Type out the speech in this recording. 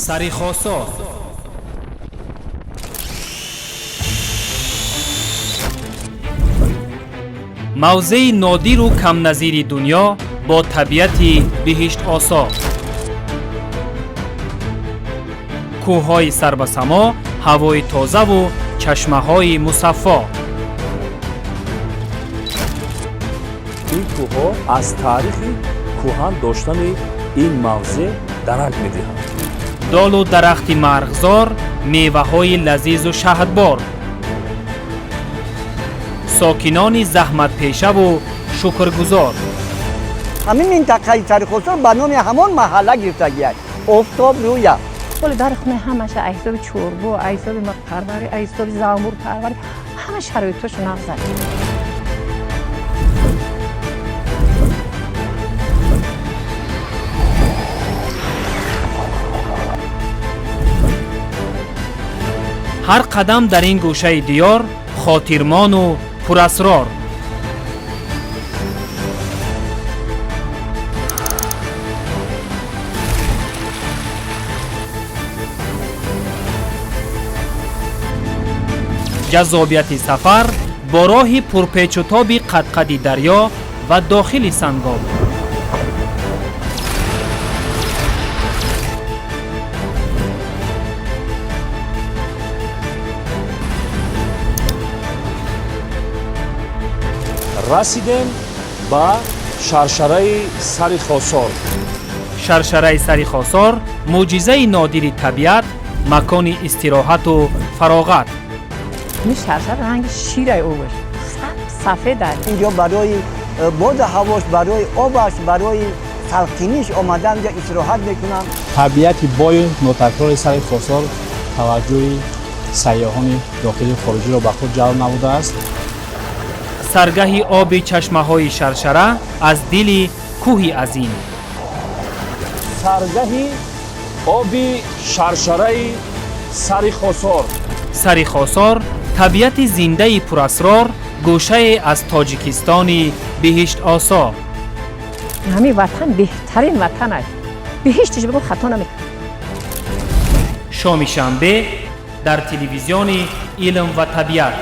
ساری خосор мавзеи нодиру камназири дунё бо табиати биҳиштосо. кӯҳҳои сарбасамо, ҳавои тозаву чашмаҳои мусаффо. ин кӯҳҳо аз таърихи кӯҳан доштани ин мавзеъ дарак медиҳанд. долу дарахти марғзор, меваҳои лазизу шаҳдбор. сокинони заҳматпешаву шукргузор. ҳамин минтақаи Сари Хосор ба номи ҳамон маҳалла гирифтагиаст. офтоб рӯя дар хуна ҳамаша аҷзоби чорбу, аҷзоби миқпарварӣ, аҷзоби замбурпарварӣ, ҳама шароитҳошу нағзад. ҳар қадам дар ин гӯшаи диёр хотирмону пурасрор. ҷаззобияти сафар бо роҳи пурпечутоби қадқади дарё ва дохили сангоб. расидем ба шаршараи Сари Хосор. шаршараи Сари Хосор мӯъҷизаи нодири табиат, макони истироҳату фароғат. ин шаршара ранги ширай оваш сафед аст. инҷо барои боди ҳавош, барои обаш, барои талқиниш омадан ҷо истироҳат мекунам. табиати бою нотакрори Сари Хосор таваҷҷӯҳи сайёҳони дохилу хориҷиро ба худ ҷалб намудааст. саргаҳи оби чашмаҳои шаршара аз дили кӯҳи азим. саргаҳи оби шаршараи Сари Хосор. Сари Хосор табиати зиндаи пурасрор, гӯшае аз тоҷикистони биҳиштосо. ҳамин ватан беҳтарин ватан аст. биҳиштиш бигӯ хато намекунад. шоми шанбе дар телевизиони илм ва табиат.